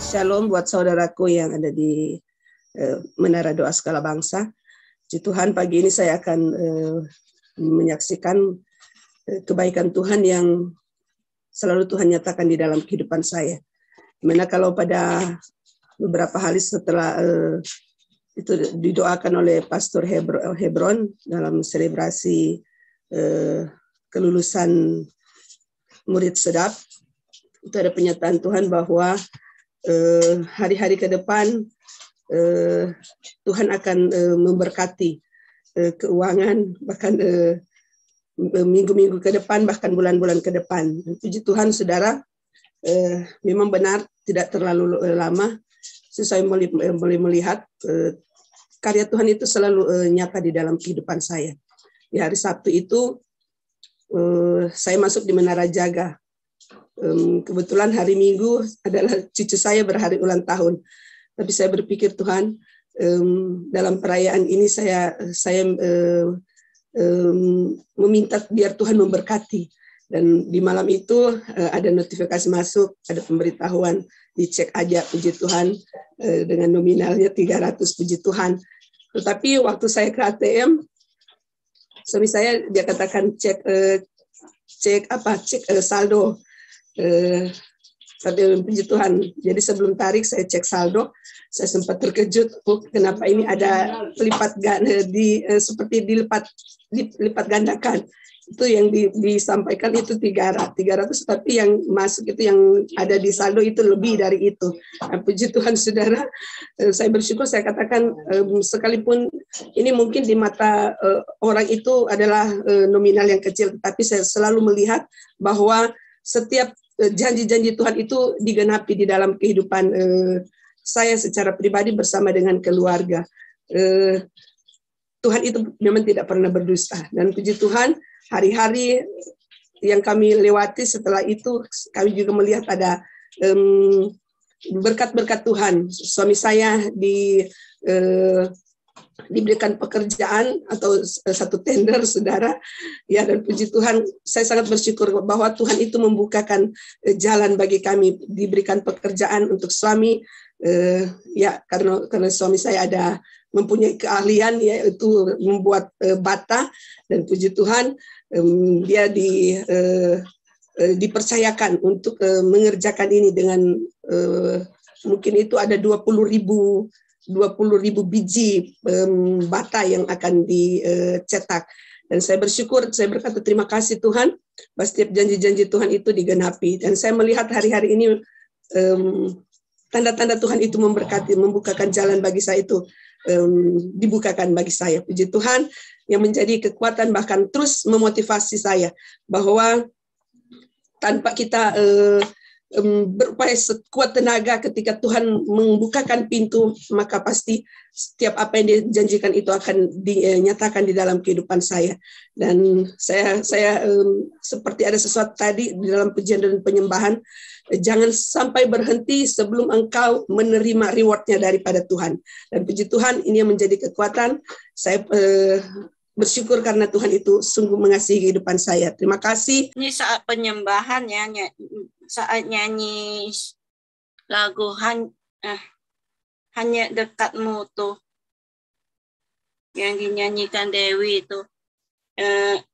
Shalom buat saudaraku yang ada di Menara Doa Skala Bangsa. Puji Tuhan, pagi ini saya akan menyaksikan kebaikan Tuhan yang selalu Tuhan nyatakan di dalam kehidupan saya. Dimana kalau pada beberapa hari setelah itu didoakan oleh Pastor Hebron dalam selebrasi kelulusan murid sedap, itu ada penyataan Tuhan bahwa hari-hari ke depan Tuhan akan memberkati keuangan, bahkan minggu-minggu ke depan, bahkan bulan-bulan ke depan. Puji Tuhan, saudara, memang benar tidak terlalu lama saya boleh melihat karya Tuhan itu selalu nyata di dalam kehidupan saya. Di hari Sabtu itu saya masuk di Menara Jaga. Kebetulan hari Minggu adalah cucu saya berhari ulang tahun. Tapi saya berpikir, Tuhan, dalam perayaan ini saya meminta biar Tuhan memberkati. Dan di malam itu ada notifikasi masuk, ada pemberitahuan, dicek aja, puji Tuhan, dengan nominalnya 300, puji Tuhan. Tetapi waktu saya ke ATM, suami saya dia katakan cek saldo. Puji Tuhan. Jadi sebelum tarik saya cek saldo, saya sempat terkejut, kenapa ini ada seperti dilipat gandakan. Itu yang disampaikan itu 300, tapi yang masuk itu yang ada di saldo itu lebih dari itu. Nah, puji Tuhan, saudara, saya bersyukur, saya katakan sekalipun ini mungkin di mata orang itu adalah nominal yang kecil, tapi saya selalu melihat bahwa setiap janji-janji Tuhan itu digenapi di dalam kehidupan saya secara pribadi bersama dengan keluarga. Tuhan itu memang tidak pernah berdusta. Dan puji Tuhan, hari-hari yang kami lewati setelah itu, kami juga melihat ada berkat-berkat Tuhan. Suami saya diberikan pekerjaan atau satu tender, saudara, ya, dan puji Tuhan, saya sangat bersyukur bahwa Tuhan itu membukakan jalan bagi kami, diberikan pekerjaan untuk suami, ya, karena suami saya mempunyai keahlian, yaitu membuat bata, dan puji Tuhan, dia dipercayakan untuk mengerjakan ini dengan mungkin itu ada 20.000 biji bata yang akan dicetak. Dan saya bersyukur, saya berkata terima kasih Tuhan, bahwa setiap janji-janji Tuhan itu digenapi. Dan saya melihat hari-hari ini tanda-tanda Tuhan itu memberkati, membukakan jalan bagi saya itu, dibukakan bagi saya. Puji Tuhan, yang menjadi kekuatan bahkan terus memotivasi saya, bahwa tanpa kita berupaya sekuat tenaga, ketika Tuhan membukakan pintu, maka pasti setiap apa yang dijanjikan itu akan dinyatakan di dalam kehidupan saya. Dan saya seperti ada sesuatu tadi di dalam pujian dan penyembahan, jangan sampai berhenti sebelum engkau menerima rewardnya daripada Tuhan. Dan puji Tuhan, ini yang menjadi kekuatan saya. Bersyukur karena Tuhan itu sungguh mengasihi kehidupan saya. Terima kasih. Ini saat penyembahan ya, saat nyanyi lagu hanya dekatmu tuh yang dinyanyikan Dewi itu,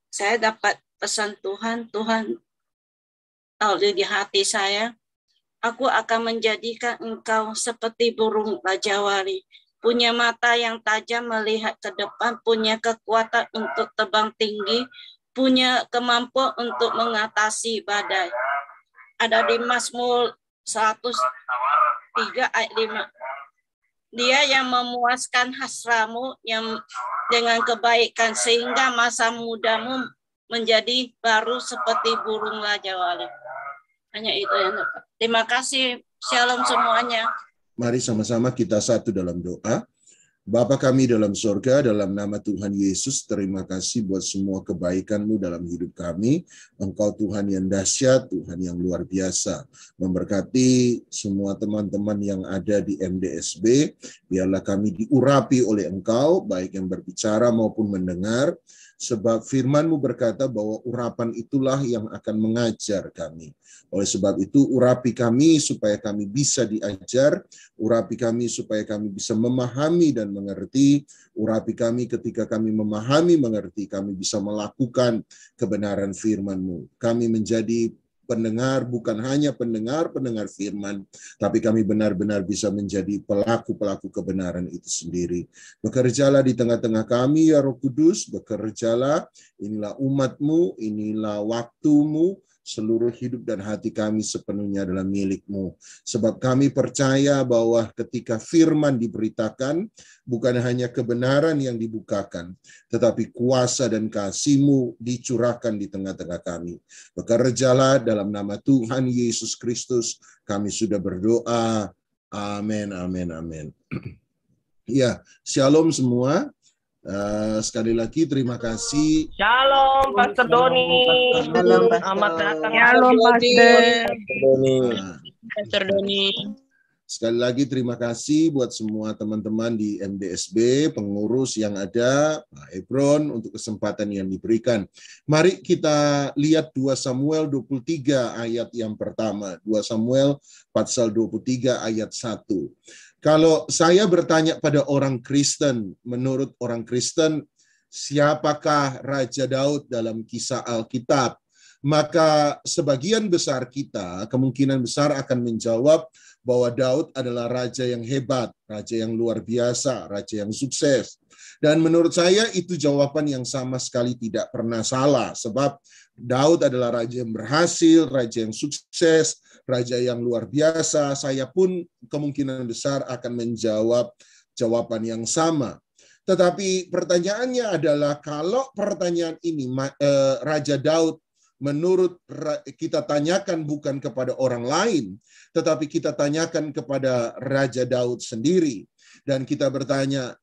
saya dapat pesan Tuhan tahu di hati saya, aku akan menjadikan engkau seperti burung rajawali, punya mata yang tajam melihat ke depan, punya kekuatan untuk terbang tinggi, punya kemampuan untuk mengatasi badai. Ada di Mazmur 103 ayat 5. Dia yang memuaskan hasramu yang dengan kebaikan, sehingga masa mudamu menjadi baru seperti burung rajawali. Hanya itu yang dapat. Terima kasih. Shalom semuanya. Mari sama-sama kita satu dalam doa. Bapa kami dalam sorga, dalam nama Tuhan Yesus, terima kasih buat semua kebaikan-Mu dalam hidup kami. Engkau Tuhan yang dahsyat, Tuhan yang luar biasa. Memberkati semua teman-teman yang ada di MDSB, biarlah kami diurapi oleh Engkau, baik yang berbicara maupun mendengar. Sebab firman-Mu berkata bahwa urapan itulah yang akan mengajar kami. Oleh sebab itu, urapi kami supaya kami bisa diajar, urapi kami supaya kami bisa memahami dan mengerti, urapi kami ketika kami memahami, mengerti, kami bisa melakukan kebenaran firman-Mu. Kami menjadi pendengar, bukan hanya pendengar firman, tapi kami benar-benar bisa menjadi pelaku-pelaku kebenaran itu sendiri. Bekerjalah di tengah-tengah kami, ya Roh Kudus, bekerjalah, inilah umat-Mu, inilah waktu-Mu, seluruh hidup dan hati kami sepenuhnya adalah milik-Mu. Sebab kami percaya bahwa ketika firman diberitakan, bukan hanya kebenaran yang dibukakan, tetapi kuasa dan kasih-Mu dicurahkan di tengah-tengah kami. Bekerjalah dalam nama Tuhan Yesus Kristus, kami sudah berdoa. Amin, amin, amin. Ya, shalom semua. Sekali lagi terima kasih. Shalom Pastor Doni. Shalom, Pastor. Selamat datang. Shalom, Pastor. Pastor Doni. Sekali lagi terima kasih buat semua teman-teman di MDSB, pengurus yang ada, Pak Ebron, untuk kesempatan yang diberikan. Mari kita lihat 2 Samuel 23 ayat yang pertama. 2 Samuel pasal 23 ayat 1. Kalau saya bertanya pada orang Kristen, menurut orang Kristen, siapakah Raja Daud dalam kisah Alkitab? Maka sebagian besar kita kemungkinan besar akan menjawab bahwa Daud adalah raja yang hebat, raja yang luar biasa, raja yang sukses. Dan menurut saya itu jawaban yang sama sekali tidak pernah salah, sebab Daud adalah raja yang berhasil, raja yang sukses, raja yang luar biasa. Saya pun kemungkinan besar akan menjawab jawaban yang sama. Tetapi pertanyaannya adalah, kalau pertanyaan ini Raja Daud menurut kita tanyakan bukan kepada orang lain, tetapi kita tanyakan kepada Raja Daud sendiri. Dan kita bertanya,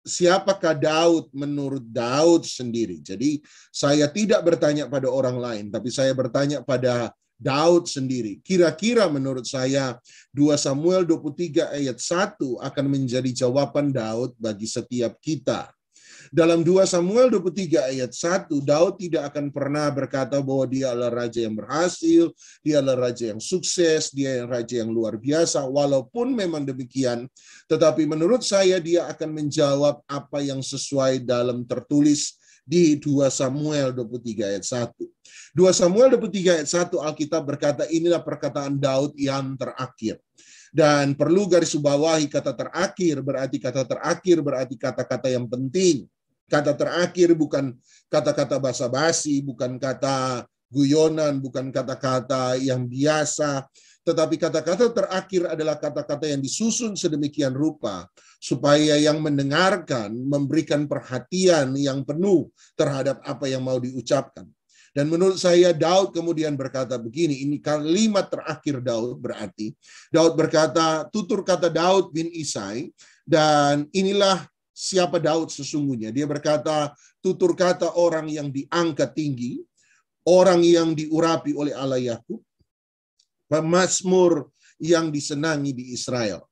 siapakah Daud menurut Daud sendiri? Jadi saya tidak bertanya pada orang lain, tapi saya bertanya pada Daud sendiri. Kira-kira menurut saya 2 Samuel 23 ayat 1 akan menjadi jawaban Daud bagi setiap kita. Dalam 2 Samuel 23 ayat 1, Daud tidak akan pernah berkata bahwa dia adalah raja yang berhasil, dia adalah raja yang sukses, dia adalah raja yang luar biasa. Walaupun memang demikian, tetapi menurut saya dia akan menjawab apa yang sesuai dalam tertulis di 2 Samuel 23 ayat 1. 2 Samuel 23 ayat 1 Alkitab berkata, inilah perkataan Daud yang terakhir. Dan perlu garis bawahi kata terakhir berarti kata-kata yang penting. Kata terakhir bukan kata-kata basa-basi, bukan kata guyonan, bukan kata-kata yang biasa, tetapi kata-kata terakhir adalah kata-kata yang disusun sedemikian rupa supaya yang mendengarkan memberikan perhatian yang penuh terhadap apa yang mau diucapkan. Dan menurut saya Daud kemudian berkata begini, ini kalimat terakhir Daud berarti. Daud berkata, tutur kata Daud bin Isai, dan inilah siapa Daud sesungguhnya. Dia berkata, tutur kata orang yang diangkat tinggi, orang yang diurapi oleh Allah Yakub, pemazmur yang disenangi di Israel.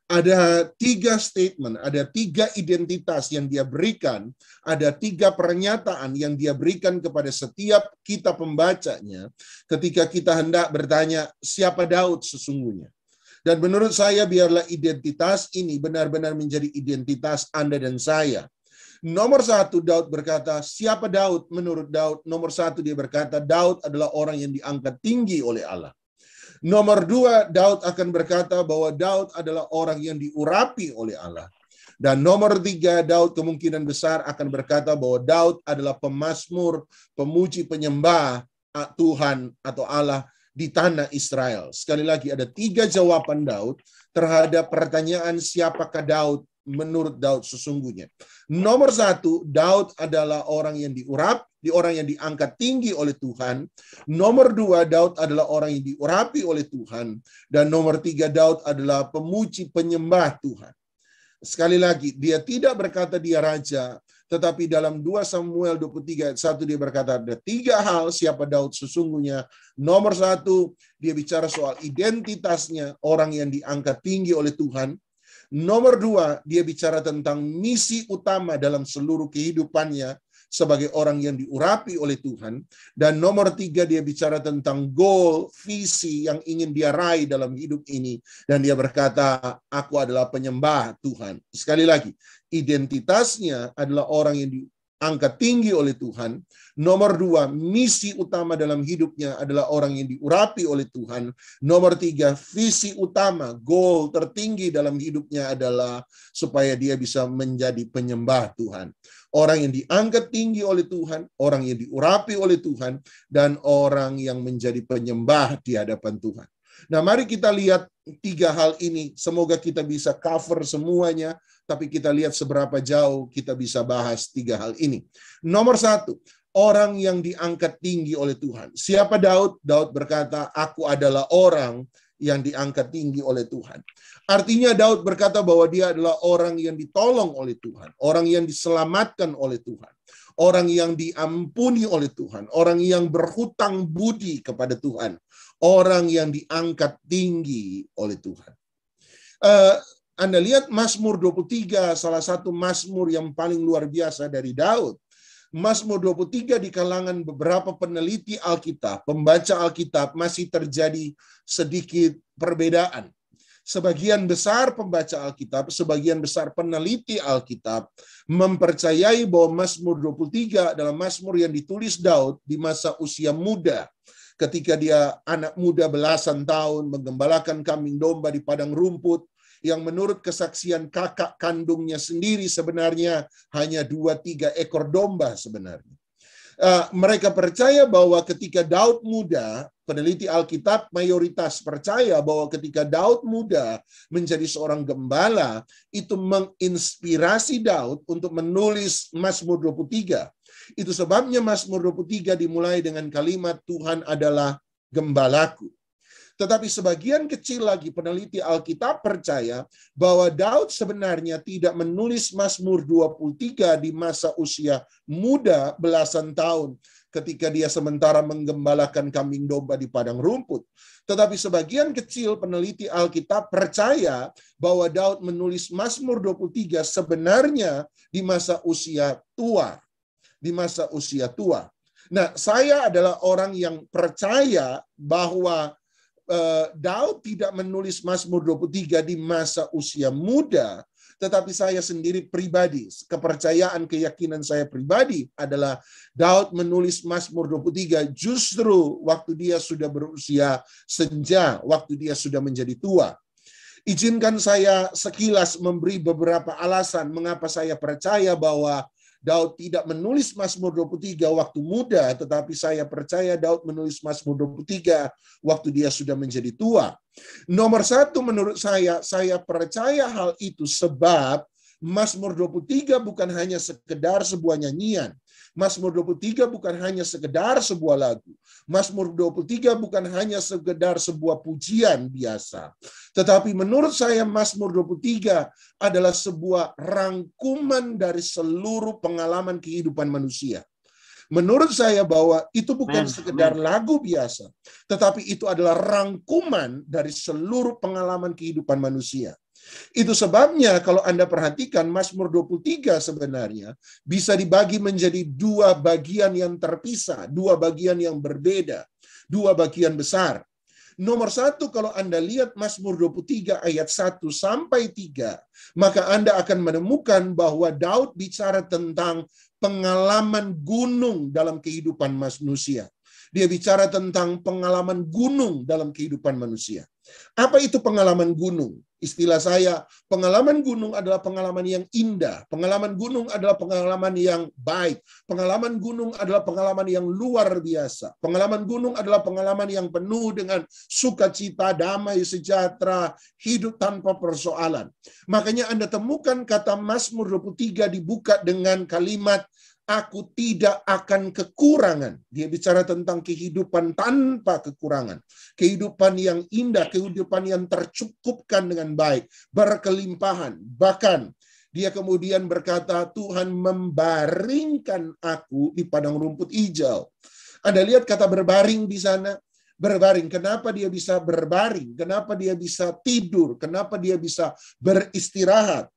Ada 3 statement, ada 3 identitas yang dia berikan, ada 3 pernyataan yang dia berikan kepada setiap kita pembacanya ketika kita hendak bertanya siapa Daud sesungguhnya. Dan menurut saya biarlah identitas ini benar-benar menjadi identitas Anda dan saya. Nomor 1 Daud berkata, siapa Daud menurut Daud? Nomor 1 dia berkata, Daud adalah orang yang diangkat tinggi oleh Allah. Nomor 2, Daud akan berkata bahwa Daud adalah orang yang diurapi oleh Allah. Dan nomor 3, Daud kemungkinan besar akan berkata bahwa Daud adalah pemazmur, pemuji penyembah Tuhan atau Allah di tanah Israel. Sekali lagi ada 3 jawaban Daud terhadap pertanyaan siapakah Daud menurut Daud sesungguhnya. Nomor 1, Daud adalah orang yang orang yang diangkat tinggi oleh Tuhan. Nomor 2, Daud adalah orang yang diurapi oleh Tuhan. Dan nomor 3, Daud adalah pemuji penyembah Tuhan. Sekali lagi, dia tidak berkata dia raja, tetapi dalam 2 Samuel 23 ayat 1 dia berkata ada 3 hal siapa Daud sesungguhnya. Nomor 1, dia bicara soal identitasnya, orang yang diangkat tinggi oleh Tuhan. Nomor 2, dia bicara tentang misi utama dalam seluruh kehidupannya, sebagai orang yang diurapi oleh Tuhan. Dan nomor 3, dia bicara tentang goal, visi yang ingin dia raih dalam hidup ini. Dan dia berkata, aku adalah penyembah Tuhan. Sekali lagi, identitasnya adalah orang yang diangkat tinggi oleh Tuhan. Nomor 2, misi utama dalam hidupnya adalah orang yang diurapi oleh Tuhan. Nomor 3, visi utama, goal tertinggi dalam hidupnya adalah supaya dia bisa menjadi penyembah Tuhan. Orang yang diangkat tinggi oleh Tuhan, orang yang diurapi oleh Tuhan, dan orang yang menjadi penyembah di hadapan Tuhan. Nah, mari kita lihat 3 hal ini. Semoga kita bisa cover semuanya, tapi kita lihat seberapa jauh kita bisa bahas 3 hal ini. Nomor 1, orang yang diangkat tinggi oleh Tuhan. Siapa Daud? Daud berkata, aku adalah orang yang diangkat tinggi oleh Tuhan. Artinya Daud berkata bahwa dia adalah orang yang ditolong oleh Tuhan, orang yang diselamatkan oleh Tuhan, orang yang diampuni oleh Tuhan, orang yang berhutang budi kepada Tuhan, orang yang diangkat tinggi oleh Tuhan. Anda lihat Mazmur 23, salah satu Mazmur yang paling luar biasa dari Daud. Mazmur 23 di kalangan beberapa peneliti Alkitab, pembaca Alkitab, masih terjadi sedikit perbedaan. Sebagian besar pembaca Alkitab, sebagian besar peneliti Alkitab mempercayai bahwa Mazmur 23 adalah Mazmur yang ditulis Daud di masa usia muda. Ketika dia anak muda belasan tahun menggembalakan kambing domba di padang rumput, yang menurut kesaksian kakak kandungnya sendiri sebenarnya hanya 2-3 ekor domba sebenarnya. Mereka percaya bahwa ketika Daud muda, peneliti Alkitab mayoritas percaya bahwa ketika Daud muda menjadi seorang gembala, itu menginspirasi Daud untuk menulis Mazmur 23. Itu sebabnya Mazmur 23 dimulai dengan kalimat Tuhan adalah gembalaku. Tetapi sebagian kecil lagi peneliti Alkitab percaya bahwa Daud sebenarnya tidak menulis Mazmur 23 di masa usia muda belasan tahun ketika dia sementara menggembalakan kambing domba di padang rumput. Tetapi sebagian kecil peneliti Alkitab percaya bahwa Daud menulis Mazmur 23 sebenarnya di masa usia tua. Di masa usia tua. Nah, saya adalah orang yang percaya bahwa Daud tidak menulis Mazmur 23 di masa usia muda, tetapi saya sendiri pribadi, kepercayaan, keyakinan saya pribadi adalah Daud menulis Mazmur 23 justru waktu dia sudah berusia senja, waktu dia sudah menjadi tua. Izinkan saya sekilas memberi beberapa alasan mengapa saya percaya bahwa Daud tidak menulis Mazmur 23 waktu muda, tetapi saya percaya Daud menulis Mazmur 23 waktu dia sudah menjadi tua. Nomor 1 menurut saya percaya hal itu sebab Mazmur 23 bukan hanya sekedar sebuah nyanyian. Mazmur 23 bukan hanya sekedar sebuah lagu. Mazmur 23 bukan hanya sekedar sebuah pujian biasa. Tetapi menurut saya Mazmur 23 adalah sebuah rangkuman dari seluruh pengalaman kehidupan manusia. Menurut saya bahwa itu bukan sekedar lagu biasa, tetapi itu adalah rangkuman dari seluruh pengalaman kehidupan manusia. Itu sebabnya kalau Anda perhatikan Mazmur 23 sebenarnya bisa dibagi menjadi 2 bagian yang terpisah, 2 bagian yang berbeda, 2 bagian besar. Nomor 1, kalau Anda lihat Mazmur 23 ayat 1 sampai 3, maka Anda akan menemukan bahwa Daud bicara tentang pengalaman gunung dalam kehidupan manusia. Dia bicara tentang pengalaman gunung dalam kehidupan manusia. Apa itu pengalaman gunung? Istilah saya, pengalaman gunung adalah pengalaman yang indah. Pengalaman gunung adalah pengalaman yang baik. Pengalaman gunung adalah pengalaman yang luar biasa. Pengalaman gunung adalah pengalaman yang penuh dengan sukacita, damai, sejahtera, hidup tanpa persoalan. Makanya Anda temukan kata Mazmur 23 dibuka dengan kalimat, aku tidak akan kekurangan. Dia bicara tentang kehidupan tanpa kekurangan. Kehidupan yang indah, kehidupan yang tercukupkan dengan baik, berkelimpahan. Bahkan dia kemudian berkata, Tuhan membaringkan aku di padang rumput hijau. Anda lihat kata berbaring di sana. Berbaring. Kenapa dia bisa berbaring? Kenapa dia bisa tidur? Kenapa dia bisa beristirahat?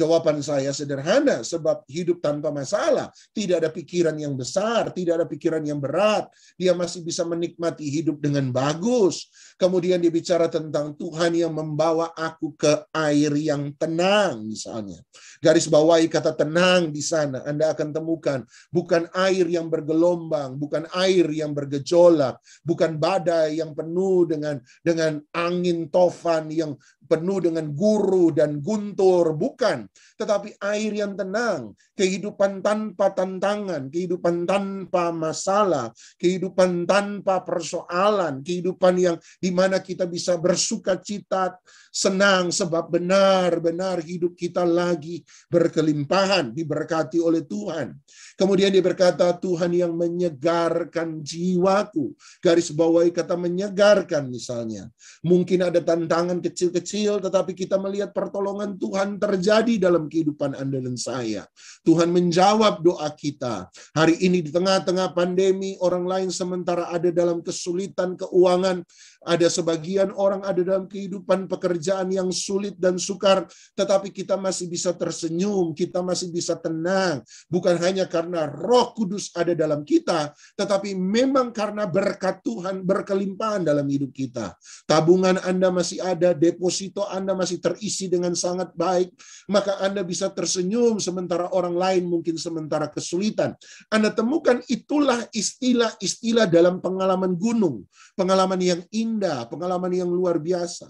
Jawaban saya sederhana, sebab hidup tanpa masalah, tidak ada pikiran yang besar, tidak ada pikiran yang berat. Dia masih bisa menikmati hidup dengan bagus. Kemudian dia bicara tentang Tuhan yang membawa aku ke air yang tenang, misalnya. Garis bawahi kata tenang di sana. Anda akan temukan bukan air yang bergelombang, bukan air yang bergejolak, bukan badai yang penuh dengan angin tofan yang penuh dengan guru dan guntur, bukan. Tetapi air yang tenang, kehidupan tanpa tantangan, kehidupan tanpa masalah, kehidupan tanpa persoalan, kehidupan yang di mana kita bisa bersuka cita, senang, sebab benar-benar hidup kita lagi berkelimpahan, diberkati oleh Tuhan. Kemudian dia berkata, Tuhan yang menyegarkan jiwaku. Garis bawahi kata menyegarkan misalnya. Mungkin ada tantangan kecil-kecil, tetapi kita melihat pertolongan Tuhan terjadi dalam kehidupan Anda dan saya. Tuhan menjawab doa kita. Hari ini di tengah-tengah pandemi, orang lain sementara ada dalam kesulitan keuangan, ada sebagian orang ada dalam kehidupan pekerjaan yang sulit dan sukar, tetapi kita masih bisa tersenyum, kita masih bisa tenang. Bukan hanya karena Roh Kudus ada dalam kita, tetapi memang karena berkat Tuhan berkelimpahan dalam hidup kita. Tabungan Anda masih ada, deposito Anda masih terisi dengan sangat baik, maka Anda bisa tersenyum sementara orang lain mungkin sementara kesulitan. Anda temukan itulah istilah-istilah dalam pengalaman gunung, pengalaman yang indah, pengalaman yang luar biasa.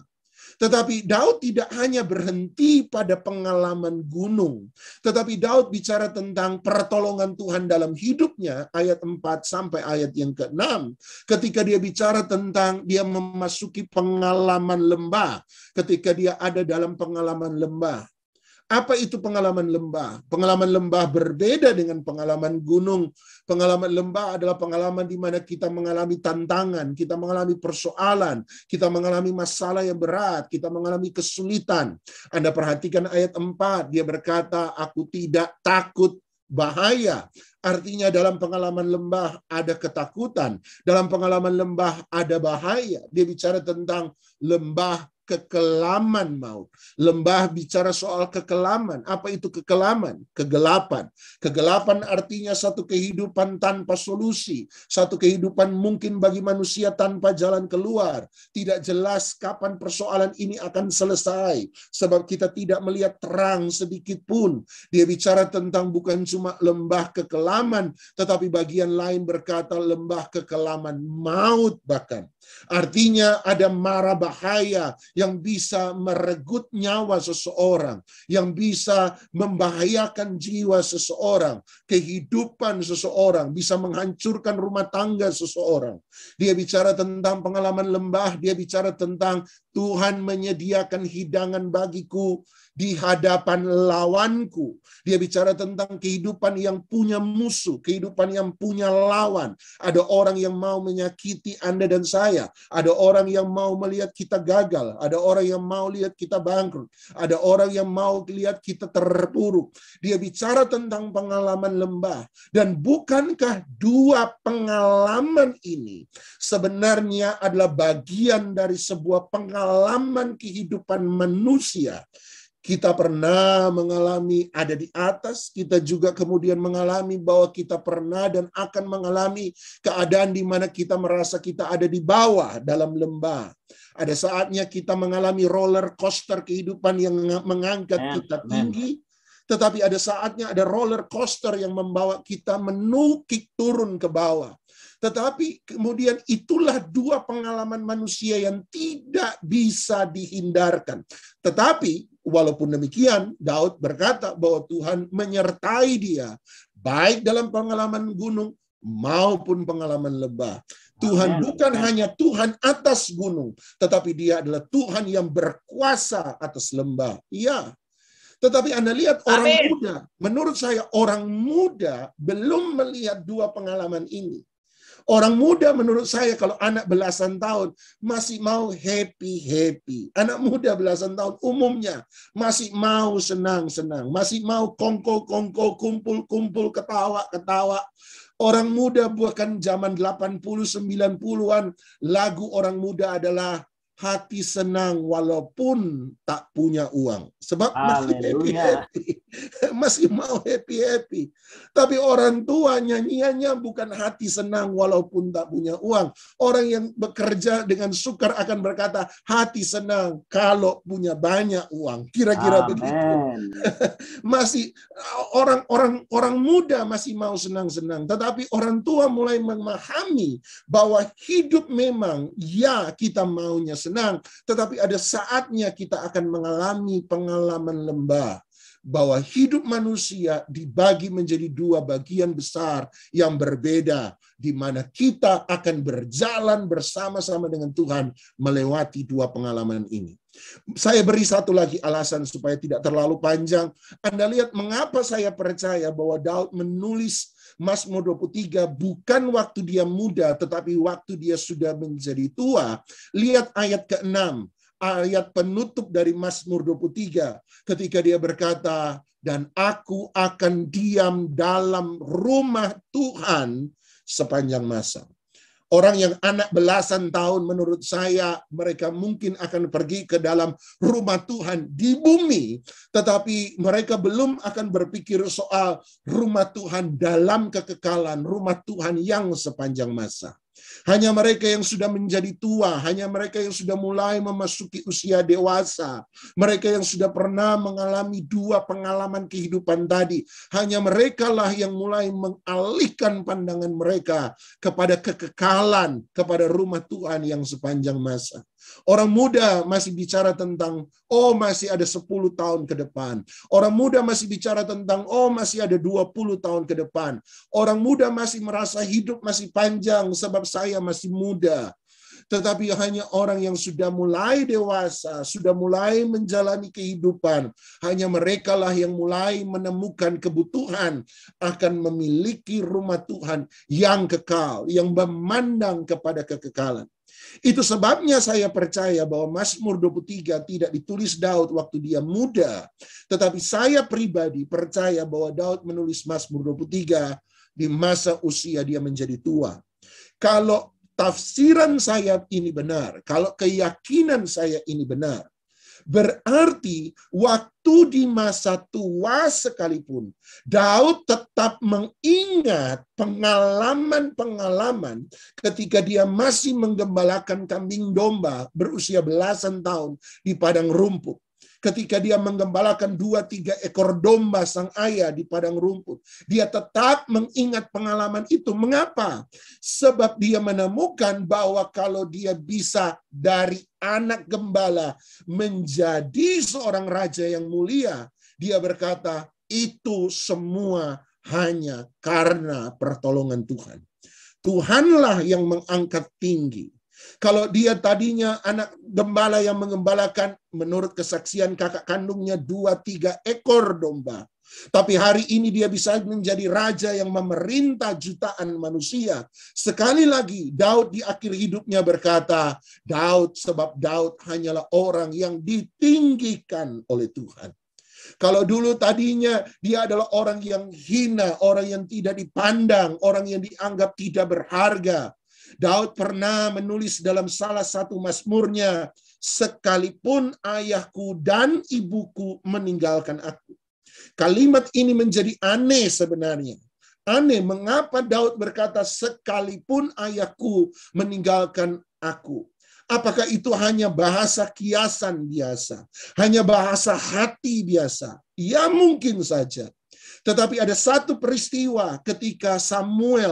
Tetapi Daud tidak hanya berhenti pada pengalaman gunung, tetapi Daud bicara tentang pertolongan Tuhan dalam hidupnya, ayat 4 sampai ayat yang ke-6, ketika dia bicara tentang dia memasuki pengalaman lembah, ketika dia ada dalam pengalaman lembah. Apa itu pengalaman lembah? Pengalaman lembah berbeda dengan pengalaman gunung. Pengalaman lembah adalah pengalaman di mana kita mengalami tantangan, kita mengalami persoalan, kita mengalami masalah yang berat, kita mengalami kesulitan. Anda perhatikan ayat 4, dia berkata, aku tidak takut bahaya. Artinya dalam pengalaman lembah ada ketakutan, dalam pengalaman lembah ada bahaya. Dia bicara tentang lembah kekelaman maut. Lembah bicara soal kekelaman. Apa itu kekelaman? Kegelapan. Kegelapan artinya satu kehidupan tanpa solusi. Satu kehidupan mungkin bagi manusia tanpa jalan keluar. Tidak jelas kapan persoalan ini akan selesai. Sebab kita tidak melihat terang sedikit pun. Dia bicara tentang bukan cuma lembah kekelaman, tetapi bagian lain berkata lembah kekelaman maut bahkan. Artinya ada mara bahaya yang bisa meregut nyawa seseorang, yang bisa membahayakan jiwa seseorang, kehidupan seseorang, bisa menghancurkan rumah tangga seseorang. Dia bicara tentang pengalaman lembah, dia bicara tentang Tuhan menyediakan hidangan bagiku di hadapan lawanku. Dia bicara tentang kehidupan yang punya musuh, kehidupan yang punya lawan. Ada orang yang mau menyakiti Anda dan saya. Ada orang yang mau melihat kita gagal. Ada orang yang mau lihat kita bangkrut. Ada orang yang mau lihat kita terpuruk. Dia bicara tentang pengalaman lembah. Dan bukankah dua pengalaman ini sebenarnya adalah bagian dari sebuah pengalaman kehidupan manusia? Kita pernah mengalami ada di atas, kita juga kemudian mengalami bahwa kita pernah dan akan mengalami keadaan di mana kita merasa kita ada di bawah dalam lembah. Ada saatnya kita mengalami roller coaster kehidupan yang mengangkat kita tinggi, tetapi ada saatnya ada roller coaster yang membawa kita menukik turun ke bawah. Tetapi kemudian itulah dua pengalaman manusia yang tidak bisa dihindarkan. Tetapi walaupun demikian, Daud berkata bahwa Tuhan menyertai dia, baik dalam pengalaman gunung maupun pengalaman lembah. Tuhan bukan hanya Tuhan atas gunung, tetapi dia adalah Tuhan yang berkuasa atas lembah. Iya. Tetapi Anda lihat orang muda, menurut saya orang muda belum melihat dua pengalaman ini. Orang muda menurut saya kalau anak belasan tahun masih mau happy-happy. Anak muda belasan tahun umumnya masih mau senang-senang. Masih mau kongko-kongko, kumpul-kumpul, ketawa-ketawa. Orang muda bukan zaman 80-90-an. Lagu orang muda adalah hati senang walaupun tak punya uang. Sebab masih happy-happy. Masih mau happy-happy. Tapi orang tua nyanyiannya bukan hati senang walaupun tak punya uang. Orang yang bekerja dengan sukar akan berkata hati senang kalau punya banyak uang. Kira-kira begitu. Masih orang muda masih mau senang-senang. Tetapi orang tua mulai memahami bahwa hidup memang ya kita maunya senang, tetapi ada saatnya kita akan mengalami pengalaman lembah. Bahwa hidup manusia dibagi menjadi dua bagian besar yang berbeda, di mana kita akan berjalan bersama-sama dengan Tuhan melewati dua pengalaman ini. Saya beri satu lagi alasan supaya tidak terlalu panjang. Anda lihat mengapa saya percaya bahwa Daud menulis Mazmur 23 bukan waktu dia muda, tetapi waktu dia sudah menjadi tua. Lihat ayat ke-6, ayat penutup dari Mazmur 23, ketika dia berkata, dan aku akan diam dalam rumah Tuhan sepanjang masa. Orang yang anak belasan tahun menurut saya mereka mungkin akan pergi ke dalam rumah Tuhan di bumi, tetapi mereka belum akan berpikir soal rumah Tuhan dalam kekekalan, rumah Tuhan yang sepanjang masa. Hanya mereka yang sudah menjadi tua, hanya mereka yang sudah mulai memasuki usia dewasa, mereka yang sudah pernah mengalami dua pengalaman kehidupan tadi, hanya merekalah yang mulai mengalihkan pandangan mereka kepada kekekalan, kepada rumah Tuhan yang sepanjang masa. Orang muda masih bicara tentang, oh masih ada 10 tahun ke depan. Orang muda masih bicara tentang, oh masih ada 20 tahun ke depan. Orang muda masih merasa hidup masih panjang sebab saya masih muda. Tetapi hanya orang yang sudah mulai dewasa, sudah mulai menjalani kehidupan, hanya merekalah yang mulai menemukan kebutuhan akan memiliki rumah Tuhan yang kekal, yang memandang kepada kekekalan. Itu sebabnya saya percaya bahwa Mazmur 23 tidak ditulis Daud waktu dia muda. Tetapi saya pribadi percaya bahwa Daud menulis Mazmur 23 di masa usia dia menjadi tua. Kalau tafsiran saya ini benar, kalau keyakinan saya ini benar, berarti waktu di masa tua sekalipun, Daud tetap mengingat pengalaman-pengalaman ketika dia masih menggembalakan kambing domba berusia belasan tahun di padang rumput. Ketika dia menggembalakan 2-3 ekor domba sang ayah di padang rumput. Dia tetap mengingat pengalaman itu. Mengapa? Sebab dia menemukan bahwa kalau dia bisa dari anak gembala menjadi seorang raja yang mulia, dia berkata, itu semua hanya karena pertolongan Tuhan. Tuhanlah yang mengangkat tinggi. Kalau dia tadinya anak gembala yang mengembalakan, menurut kesaksian kakak kandungnya 2-3 ekor domba. Tapi hari ini dia bisa menjadi raja yang memerintah jutaan manusia. Sekali lagi, Daud di akhir hidupnya berkata, sebab Daud hanyalah orang yang ditinggikan oleh Tuhan. Kalau dulu tadinya dia adalah orang yang hina, orang yang tidak dipandang, orang yang dianggap tidak berharga. Daud pernah menulis dalam salah satu mazmurnya, sekalipun ayahku dan ibuku meninggalkan aku. Kalimat ini menjadi aneh sebenarnya. Aneh, mengapa Daud berkata sekalipun ayahku meninggalkan aku? Apakah itu hanya bahasa kiasan biasa? Hanya bahasa hati biasa? Ya mungkin saja. Tetapi ada satu peristiwa ketika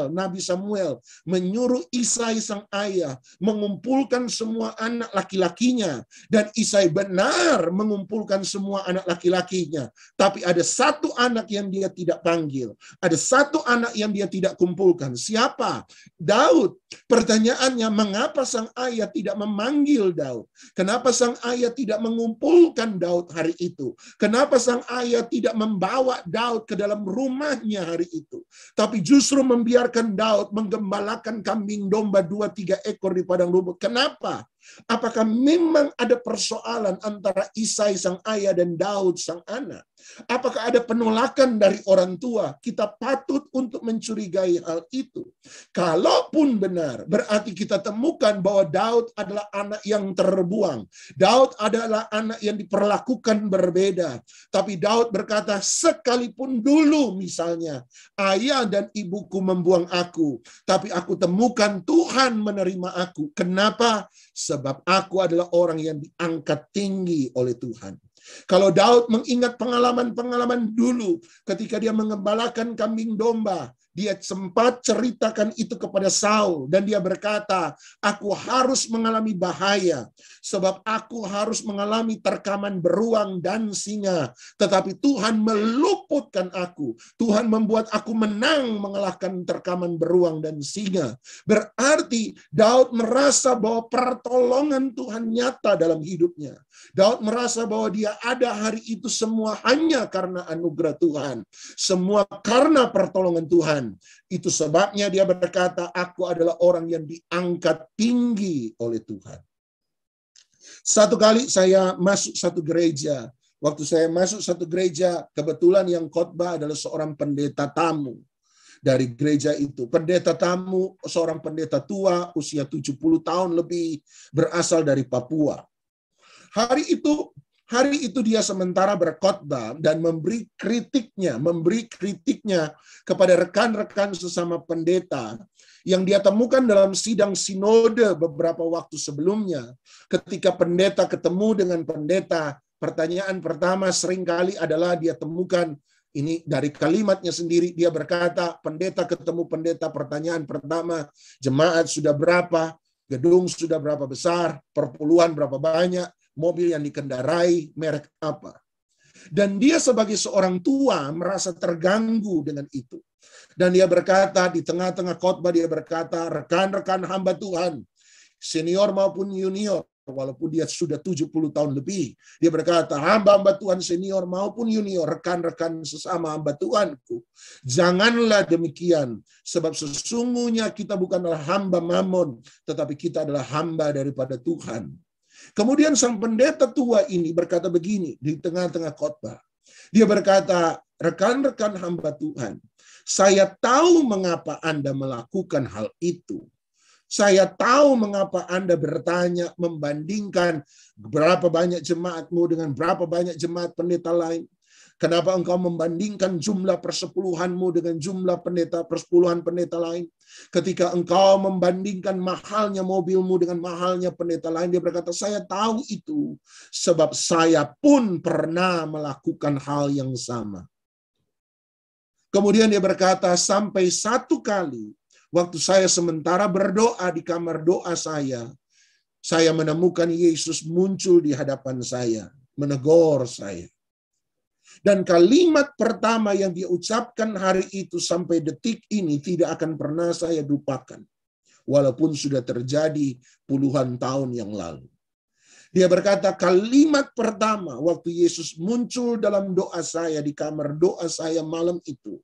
Nabi Samuel menyuruh Isai sang ayah mengumpulkan semua anak laki-lakinya. Dan Isai benar mengumpulkan semua anak laki-lakinya. Tapi ada satu anak yang dia tidak panggil. Ada satu anak yang dia tidak kumpulkan. Siapa? Daud. Pertanyaannya, mengapa sang ayah tidak memanggil Daud? Kenapa sang ayah tidak mengumpulkan Daud hari itu? Kenapa sang ayah tidak membawa Daud ke dalam rumahnya hari itu. Tapi justru membiarkan Daud menggembalakan kambing domba 2-3 ekor di padang rumput. Kenapa? Apakah memang ada persoalan antara Isai sang ayah dan Daud sang anak? Apakah ada penolakan dari orang tua? Kita patut untuk mencurigai hal itu. Kalaupun benar, berarti kita temukan bahwa Daud adalah anak yang terbuang. Daud adalah anak yang diperlakukan berbeda. Tapi Daud berkata, sekalipun dulu misalnya ayah dan ibuku membuang aku, tapi aku temukan Tuhan menerima aku. Kenapa? Sebab aku adalah orang yang diangkat tinggi oleh Tuhan. Kalau Daud mengingat pengalaman-pengalaman dulu ketika dia mengembalakan kambing domba, dia sempat ceritakan itu kepada Saul dan dia berkata, aku harus mengalami bahaya sebab aku harus mengalami terkaman beruang dan singa, tetapi Tuhan meluputkan aku. Tuhan membuat aku menang mengalahkan terkaman beruang dan singa. Berarti Daud merasa bahwa pertolongan Tuhan nyata dalam hidupnya. Daud merasa bahwa dia ada hari itu semua hanya karena anugerah Tuhan. Semua karena pertolongan Tuhan. Itu sebabnya dia berkata, aku adalah orang yang diangkat tinggi oleh Tuhan. Satu kali saya masuk satu gereja. Waktu saya masuk satu gereja, kebetulan yang khotbah adalah seorang pendeta tamu dari gereja itu. Pendeta tamu, seorang pendeta tua, usia 70 tahun lebih, berasal dari Papua. Hari itu dia sementara berkhotbah dan memberi kritiknya kepada rekan-rekan sesama pendeta yang dia temukan dalam sidang sinode beberapa waktu sebelumnya. Ketika pendeta ketemu dengan pendeta, pertanyaan pertama seringkali adalah dia temukan, ini dari kalimatnya sendiri, dia berkata, pendeta ketemu pendeta, pertanyaan pertama, jemaat sudah berapa, gedung sudah berapa besar, perpuluhan berapa banyak, mobil yang dikendarai, merek apa. Dan dia sebagai seorang tua merasa terganggu dengan itu. Dan dia berkata, di tengah-tengah khotbah dia berkata, rekan-rekan hamba Tuhan, senior maupun junior, walaupun dia sudah 70 tahun lebih, dia berkata, hamba-hamba Tuhan senior maupun junior, rekan-rekan sesama hamba Tuhanku, janganlah demikian, sebab sesungguhnya kita bukanlah hamba Mammon, tetapi kita adalah hamba daripada Tuhan. Kemudian sang pendeta tua ini berkata begini di tengah-tengah khotbah. Dia berkata, rekan-rekan hamba Tuhan, saya tahu mengapa Anda melakukan hal itu. Saya tahu mengapa Anda bertanya membandingkan berapa banyak jemaatmu dengan berapa banyak jemaat pendeta lain. Kenapa engkau membandingkan jumlah persepuluhanmu dengan jumlah persepuluhan pendeta lain? Ketika engkau membandingkan mahalnya mobilmu dengan mahalnya pendeta lain, dia berkata, saya tahu itu sebab saya pun pernah melakukan hal yang sama. Kemudian dia berkata, sampai satu kali waktu saya sementara berdoa di kamar doa saya menemukan Yesus muncul di hadapan saya, menegur saya. Dan kalimat pertama yang dia ucapkan hari itu sampai detik ini tidak akan pernah saya lupakan. Walaupun sudah terjadi puluhan tahun yang lalu. Dia berkata, kalimat pertama waktu Yesus muncul dalam doa saya di kamar doa saya malam itu.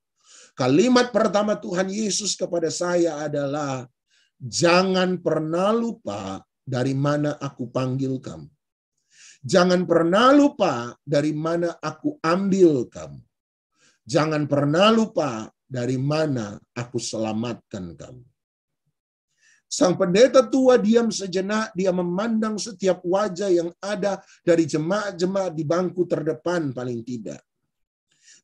Kalimat pertama Tuhan Yesus kepada saya adalah, jangan pernah lupa dari mana aku panggil kamu. Jangan pernah lupa dari mana aku ambil kamu. Jangan pernah lupa dari mana aku selamatkan kamu. Sang pendeta tua diam sejenak, dia memandang setiap wajah yang ada dari jemaat-jemaat di bangku terdepan paling tidak.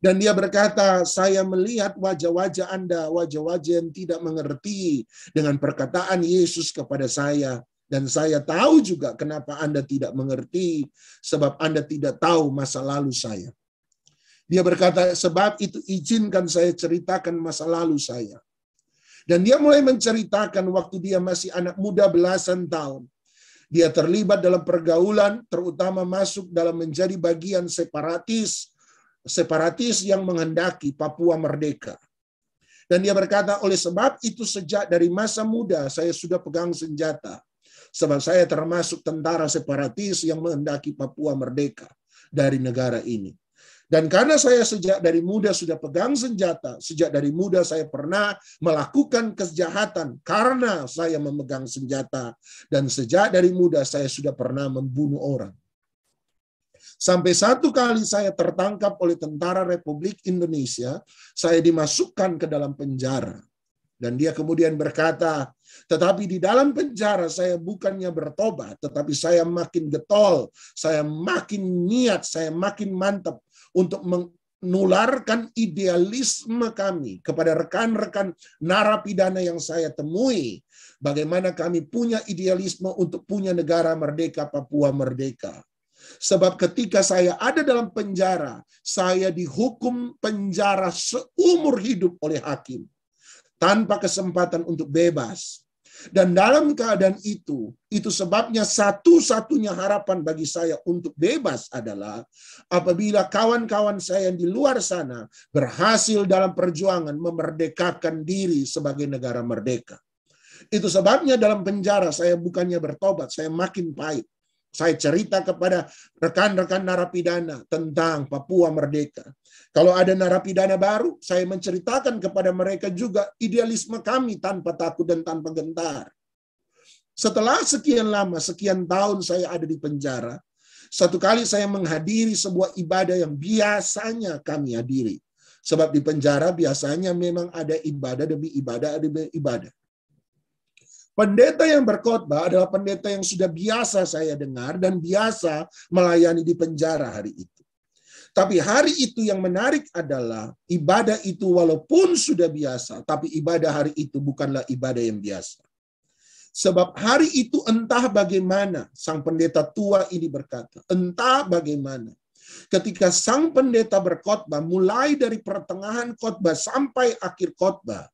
Dan dia berkata, saya melihat wajah-wajah Anda, wajah-wajah yang tidak mengerti dengan perkataan Yesus kepada saya. Dan saya tahu juga kenapa Anda tidak mengerti, sebab Anda tidak tahu masa lalu saya. Dia berkata, sebab itu izinkan saya ceritakan masa lalu saya. Dan dia mulai menceritakan waktu dia masih anak muda belasan tahun. Dia terlibat dalam pergaulan, terutama masuk dalam menjadi bagian separatis yang menghendaki Papua merdeka. Dan dia berkata, oleh sebab itu sejak dari masa muda saya sudah pegang senjata. Sebab saya termasuk tentara separatis yang menghendaki Papua merdeka dari negara ini. Dan karena saya sejak dari muda sudah pegang senjata, sejak dari muda saya pernah melakukan kejahatan karena saya memegang senjata. Dan sejak dari muda saya sudah pernah membunuh orang. Sampai satu kali saya tertangkap oleh tentara Republik Indonesia, saya dimasukkan ke dalam penjara. Dan dia kemudian berkata, tetapi di dalam penjara saya bukannya bertobat, tetapi saya makin getol, saya makin niat, saya makin mantap untuk menularkan idealisme kami kepada rekan-rekan narapidana yang saya temui. Bagaimana kami punya idealisme untuk punya negara merdeka, Papua merdeka. Sebab ketika saya ada dalam penjara, saya dihukum penjara seumur hidup oleh hakim. Tanpa kesempatan untuk bebas. Dan dalam keadaan itu sebabnya satu-satunya harapan bagi saya untuk bebas adalah apabila kawan-kawan saya yang di luar sana berhasil dalam perjuangan memerdekakan diri sebagai negara merdeka. Itu sebabnya dalam penjara saya bukannya bertobat, saya makin pahit. Saya cerita kepada rekan-rekan narapidana tentang Papua merdeka. Kalau ada narapidana baru, saya menceritakan kepada mereka juga idealisme kami tanpa takut dan tanpa gentar. Setelah sekian lama, sekian tahun saya ada di penjara, satu kali saya menghadiri sebuah ibadah yang biasanya kami hadiri. Sebab di penjara biasanya memang ada ibadah demi ibadah demi ibadah. Pendeta yang berkhotbah adalah pendeta yang sudah biasa saya dengar dan biasa melayani di penjara hari itu. Tapi hari itu yang menarik adalah ibadah itu walaupun sudah biasa, tapi ibadah hari itu bukanlah ibadah yang biasa. Sebab hari itu entah bagaimana sang pendeta tua ini berkata, entah bagaimana. Ketika sang pendeta berkhotbah, mulai dari pertengahan khotbah sampai akhir khotbah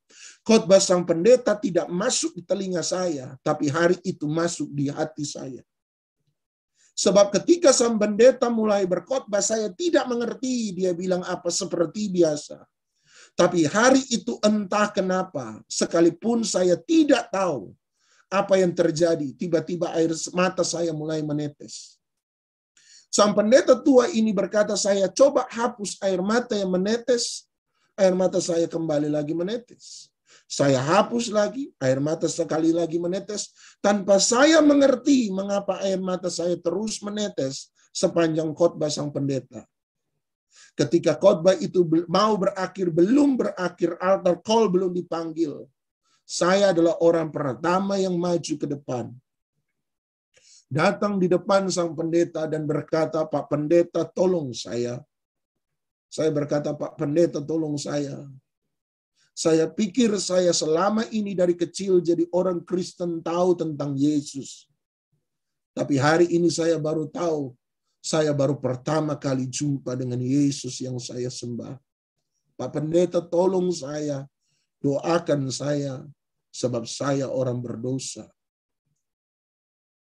sang pendeta tidak masuk di telinga saya, tapi hari itu masuk di hati saya. Sebab ketika sang pendeta mulai berkhotbah, saya tidak mengerti dia bilang apa seperti biasa. Tapi hari itu entah kenapa, sekalipun saya tidak tahu apa yang terjadi, tiba-tiba air mata saya mulai menetes. Sang pendeta tua ini berkata, saya coba hapus air mata yang menetes, air mata saya kembali lagi menetes. Saya hapus lagi, air mata sekali lagi menetes, tanpa saya mengerti mengapa air mata saya terus menetes sepanjang khotbah sang pendeta. Ketika khotbah itu mau berakhir, belum berakhir, altar call belum dipanggil. Saya adalah orang pertama yang maju ke depan. Datang di depan sang pendeta dan berkata, Pak Pendeta tolong saya. Saya berkata, Pak Pendeta tolong saya. Saya pikir saya selama ini dari kecil jadi orang Kristen tahu tentang Yesus. Tapi hari ini saya baru tahu, saya baru pertama kali jumpa dengan Yesus yang saya sembah. Pak Pendeta tolong saya, doakan saya, sebab saya orang berdosa.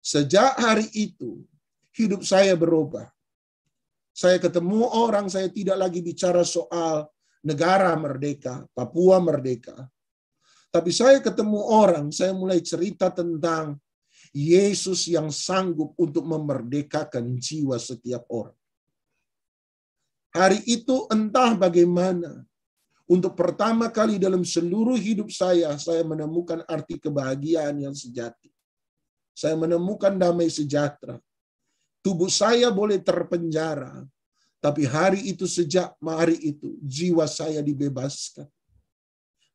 Sejak hari itu, hidup saya berubah. Saya ketemu orang, saya tidak lagi bicara soal negara merdeka, Papua merdeka. Tapi saya ketemu orang, saya mulai cerita tentang Yesus yang sanggup untuk memerdekakan jiwa setiap orang. Hari itu entah bagaimana, untuk pertama kali dalam seluruh hidup saya menemukan arti kebahagiaan yang sejati. Saya menemukan damai sejahtera. Tubuh saya boleh terpenjara, tapi hari itu, sejak hari itu, jiwa saya dibebaskan.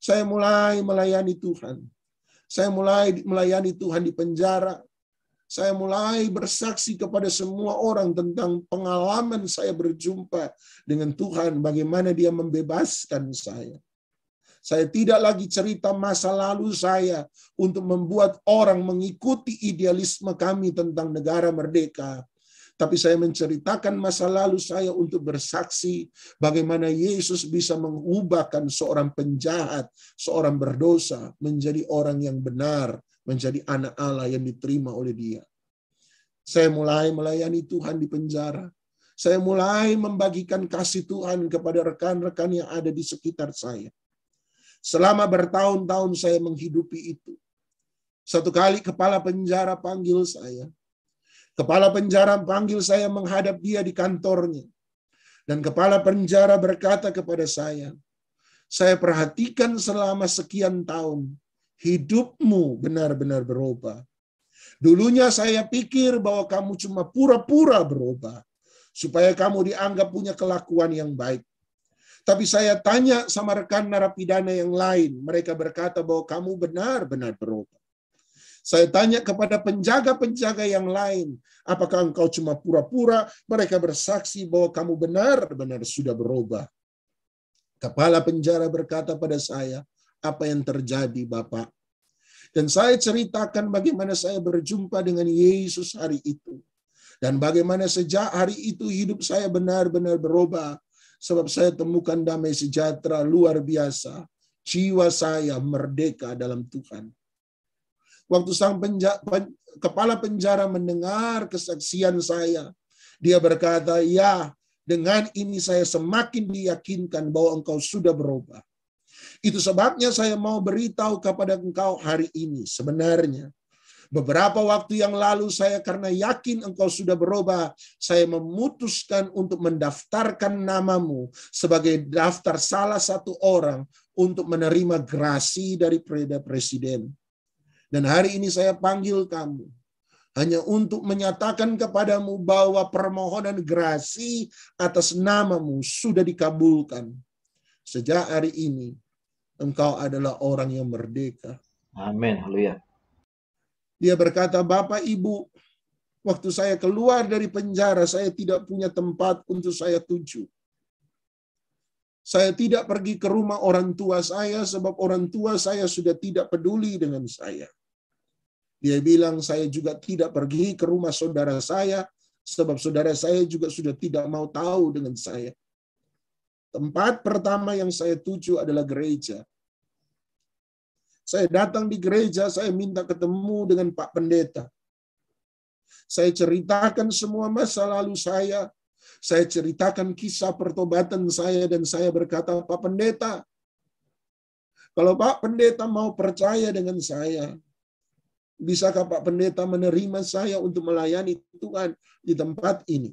Saya mulai melayani Tuhan. Saya mulai melayani Tuhan di penjara. Saya mulai bersaksi kepada semua orang tentang pengalaman saya berjumpa dengan Tuhan, bagaimana Dia membebaskan saya. Saya tidak lagi cerita masa lalu saya untuk membuat orang mengikuti idealisme kami tentang negara merdeka. Tapi saya menceritakan masa lalu saya untuk bersaksi bagaimana Yesus bisa mengubahkan seorang penjahat, seorang berdosa menjadi orang yang benar, menjadi anak Allah yang diterima oleh Dia. Saya mulai melayani Tuhan di penjara. Saya mulai membagikan kasih Tuhan kepada rekan-rekan yang ada di sekitar saya. Selama bertahun-tahun saya menghidupi itu. Satu kali kepala penjara panggil saya. Kepala penjara panggil saya menghadap dia di kantornya. Dan kepala penjara berkata kepada saya perhatikan selama sekian tahun, hidupmu benar-benar berubah. Dulunya saya pikir bahwa kamu cuma pura-pura berubah, supaya kamu dianggap punya kelakuan yang baik. Tapi saya tanya sama rekan narapidana yang lain, mereka berkata bahwa kamu benar-benar berubah. Saya tanya kepada penjaga-penjaga yang lain, apakah engkau cuma pura-pura? Mereka bersaksi bahwa kamu benar-benar sudah berubah. Kepala penjara berkata pada saya, apa yang terjadi, Bapak? Dan saya ceritakan bagaimana saya berjumpa dengan Yesus hari itu. Dan bagaimana sejak hari itu hidup saya benar-benar berubah. Sebab saya temukan damai sejahtera luar biasa. Jiwa saya merdeka dalam Tuhan. Waktu kepala penjara mendengar kesaksian saya, dia berkata, ya, dengan ini saya semakin diyakinkan bahwa engkau sudah berubah. Itu sebabnya saya mau beritahu kepada engkau hari ini. Sebenarnya, beberapa waktu yang lalu saya karena yakin engkau sudah berubah, saya memutuskan untuk mendaftarkan namamu sebagai daftar salah satu orang untuk menerima grasi dari presiden. Dan hari ini saya panggil kamu hanya untuk menyatakan kepadamu bahwa permohonan grasi atas namamu sudah dikabulkan. Sejak hari ini, engkau adalah orang yang merdeka. Amin. Haleluya. Dia berkata, Bapak, Ibu, waktu saya keluar dari penjara, saya tidak punya tempat untuk saya tuju. Saya tidak pergi ke rumah orang tua saya, sebab orang tua saya sudah tidak peduli dengan saya. Dia bilang, saya juga tidak pergi ke rumah saudara saya, sebab saudara saya juga sudah tidak mau tahu dengan saya. Tempat pertama yang saya tuju adalah gereja. Saya datang di gereja, saya minta ketemu dengan Pak Pendeta. Saya ceritakan semua masa lalu saya ceritakan kisah pertobatan saya, dan saya berkata, Pak Pendeta, kalau Pak Pendeta mau percaya dengan saya, bisakah Pak Pendeta menerima saya untuk melayani Tuhan di tempat ini?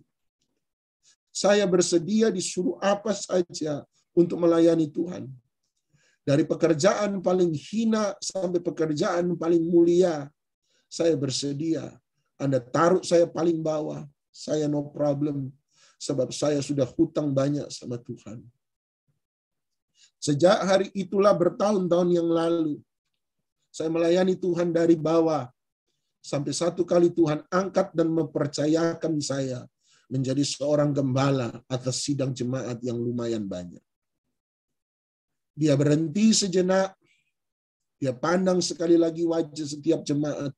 Saya bersedia disuruh apa saja untuk melayani Tuhan. Dari pekerjaan paling hina sampai pekerjaan paling mulia, saya bersedia. Anda taruh saya paling bawah, saya no problem. Sebab saya sudah hutang banyak sama Tuhan. Sejak hari itulah bertahun-tahun yang lalu, saya melayani Tuhan dari bawah. Sampai satu kali Tuhan angkat dan mempercayakan saya menjadi seorang gembala atas sidang jemaat yang lumayan banyak. Dia berhenti sejenak, dia pandang sekali lagi wajah setiap jemaat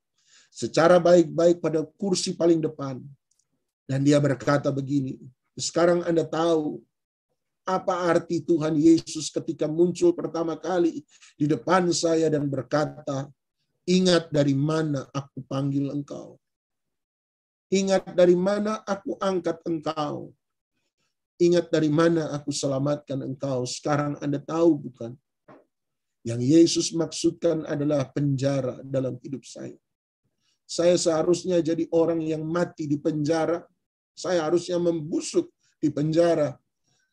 secara baik-baik pada kursi paling depan. Dan dia berkata begini, sekarang Anda tahu apa arti Tuhan Yesus ketika muncul pertama kali di depan saya dan berkata, ingat dari mana aku panggil engkau. Ingat dari mana aku angkat engkau. Ingat dari mana aku selamatkan engkau. Sekarang Anda tahu bukan? Yang Yesus maksudkan adalah penjara dalam hidup saya. Saya seharusnya jadi orang yang mati di penjara. Saya harusnya membusuk di penjara.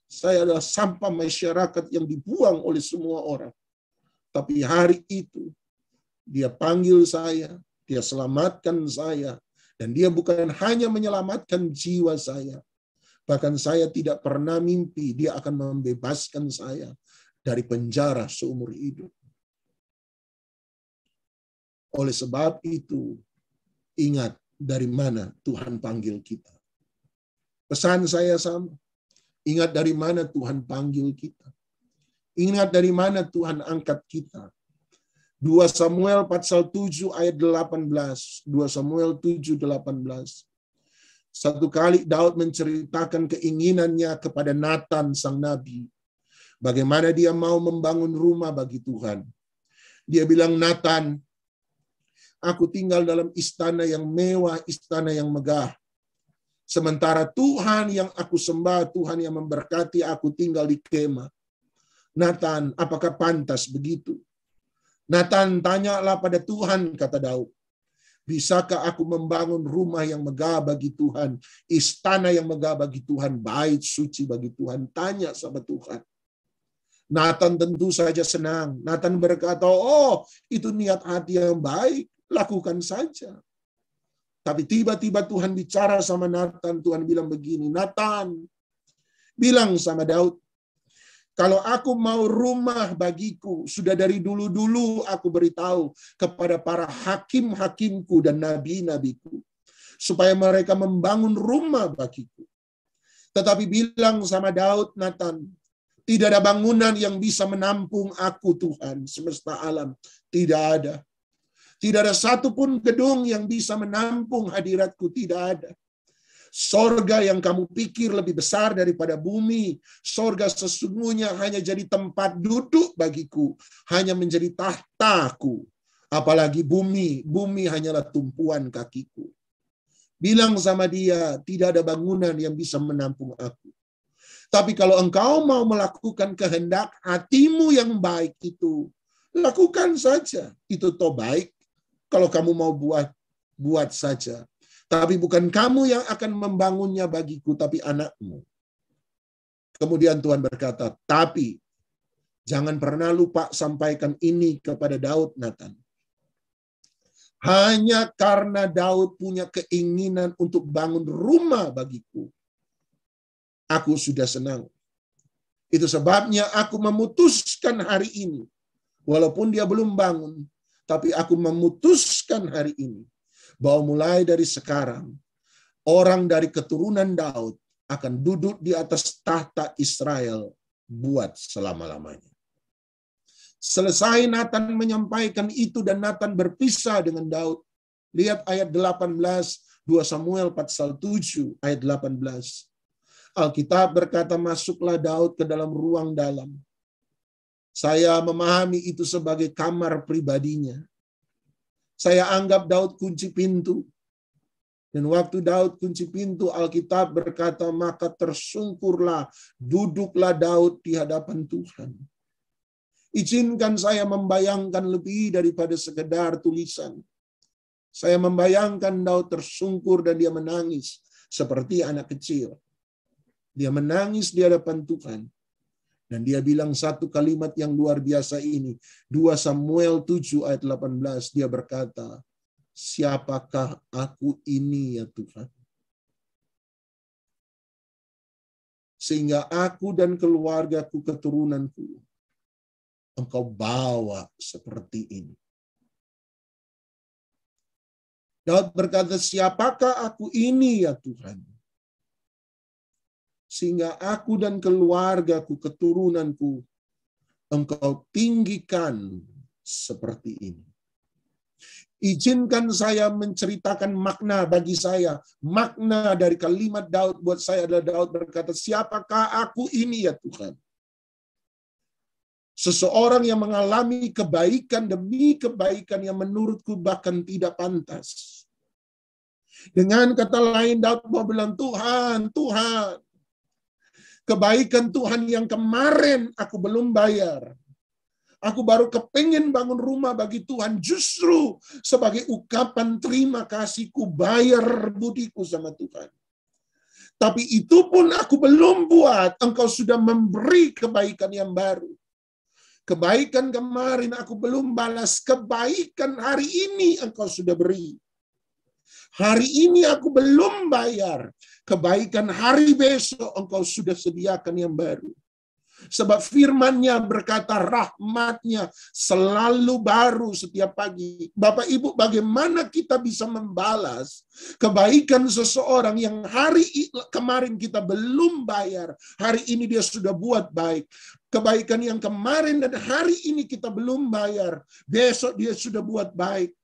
Saya adalah sampah masyarakat yang dibuang oleh semua orang. Tapi hari itu, dia panggil saya, dia selamatkan saya. Dan dia bukan hanya menyelamatkan jiwa saya. Bahkan saya tidak pernah mimpi dia akan membebaskan saya dari penjara seumur hidup. Oleh sebab itu, ingat dari mana Tuhan panggil kita. Pesan saya sama. Ingat dari mana Tuhan panggil kita. Ingat dari mana Tuhan angkat kita. 2 Samuel pasal 7 ayat 18. 2 Samuel 7:18. Satu kali Daud menceritakan keinginannya kepada Nathan sang nabi. Bagaimana dia mau membangun rumah bagi Tuhan. Dia bilang, Nathan, aku tinggal dalam istana yang mewah, istana yang megah. Sementara Tuhan yang aku sembah, Tuhan yang memberkati aku tinggal di kemah. Nathan, apakah pantas begitu? Nathan, tanyalah pada Tuhan, kata Daud. Bisakah aku membangun rumah yang megah bagi Tuhan, istana yang megah bagi Tuhan, bait suci bagi Tuhan? Tanya sama Tuhan. Nathan tentu saja senang. Nathan berkata, oh itu niat hati yang baik, lakukan saja. Tapi tiba-tiba Tuhan bicara sama Nathan. Tuhan bilang begini, Nathan, bilang sama Daud, kalau aku mau rumah bagiku, sudah dari dulu-dulu aku beritahu kepada para hakim-hakimku dan nabi-nabiku, supaya mereka membangun rumah bagiku. Tetapi bilang sama Daud, Nathan, tidak ada bangunan yang bisa menampung aku, Tuhan, semesta alam. Tidak ada. Tidak ada satupun gedung yang bisa menampung hadiratku, tidak ada. Sorga yang kamu pikir lebih besar daripada bumi. Sorga sesungguhnya hanya jadi tempat duduk bagiku. Hanya menjadi tahtaku. Apalagi bumi. Bumi hanyalah tumpuan kakiku. Bilang sama dia, tidak ada bangunan yang bisa menampung aku. Tapi kalau engkau mau melakukan kehendak hatimu yang baik itu, lakukan saja. Itu toh baik. Kalau kamu mau buat saja. Tapi bukan kamu yang akan membangunnya bagiku, tapi anakmu. Kemudian Tuhan berkata, tapi jangan pernah lupa sampaikan ini kepada Daud, Nathan. Hanya karena Daud punya keinginan untuk bangun rumah bagiku, aku sudah senang. Itu sebabnya aku memutuskan hari ini, walaupun dia belum bangun, tapi aku memutuskan hari ini, bahwa mulai dari sekarang, orang dari keturunan Daud akan duduk di atas tahta Israel buat selama-lamanya. Selesai Nathan menyampaikan itu dan Nathan berpisah dengan Daud. Lihat ayat 18, 2 Samuel pasal 7, ayat 18. Alkitab berkata, masuklah Daud ke dalam ruang dalam. Saya memahami itu sebagai kamar pribadinya. Saya anggap Daud kunci pintu. Dan waktu Daud kunci pintu, Alkitab berkata, maka tersungkurlah, duduklah Daud di hadapan Tuhan. Izinkan saya membayangkan lebih daripada sekedar tulisan. Saya membayangkan Daud tersungkur dan dia menangis seperti anak kecil. Dia menangis di hadapan Tuhan. Dan dia bilang satu kalimat yang luar biasa ini. 2 Samuel 7 ayat 18. Dia berkata, siapakah aku ini ya Tuhan? Sehingga aku dan keluargaku, keturunanku, Engkau bawa seperti ini. Daud berkata, siapakah aku ini ya Tuhan? Sehingga aku dan keluargaku, keturunanku, Engkau tinggikan seperti ini. Izinkan saya menceritakan makna bagi saya. Makna dari kalimat Daud buat saya adalah Daud berkata, siapakah aku ini ya Tuhan? Seseorang yang mengalami kebaikan demi kebaikan yang menurutku bahkan tidak pantas. Dengan kata lain, Daud mau bilang, Tuhan, Tuhan, kebaikan Tuhan yang kemarin aku belum bayar. Aku baru kepingin bangun rumah bagi Tuhan. Justru sebagai ungkapan terima kasihku, bayar budiku sama Tuhan. Tapi itu pun aku belum buat. Engkau sudah memberi kebaikan yang baru. Kebaikan kemarin aku belum balas. Kebaikan hari ini Engkau sudah beri. Hari ini aku belum bayar. Kebaikan hari besok Engkau sudah sediakan yang baru. Sebab firman-Nya berkata rahmat-Nya selalu baru setiap pagi. Bapak Ibu, bagaimana kita bisa membalas kebaikan seseorang yang hari kemarin kita belum bayar, hari ini dia sudah buat baik. Kebaikan yang kemarin dan hari ini kita belum bayar, besok dia sudah buat baik.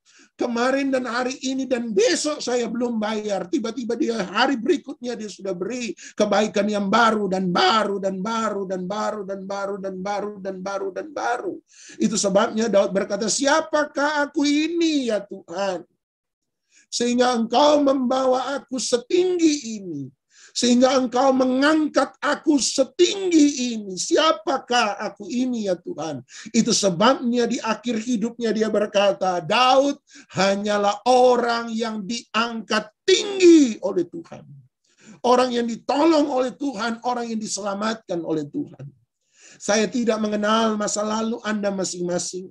Kemarin dan hari ini dan besok saya belum bayar. Tiba-tiba dia hari berikutnya dia sudah beri kebaikan yang baru dan baru dan baru dan baru dan baru dan baru dan baru dan baru. Itu sebabnya Daud berkata, siapakah aku ini ya Tuhan? Sehingga Engkau membawa aku setinggi ini. Sehingga Engkau mengangkat aku setinggi ini. Siapakah aku ini ya Tuhan? Itu sebabnya di akhir hidupnya dia berkata, Daud hanyalah orang yang diangkat tinggi oleh Tuhan. Orang yang ditolong oleh Tuhan, orang yang diselamatkan oleh Tuhan. Saya tidak mengenal masa lalu Anda masing-masing.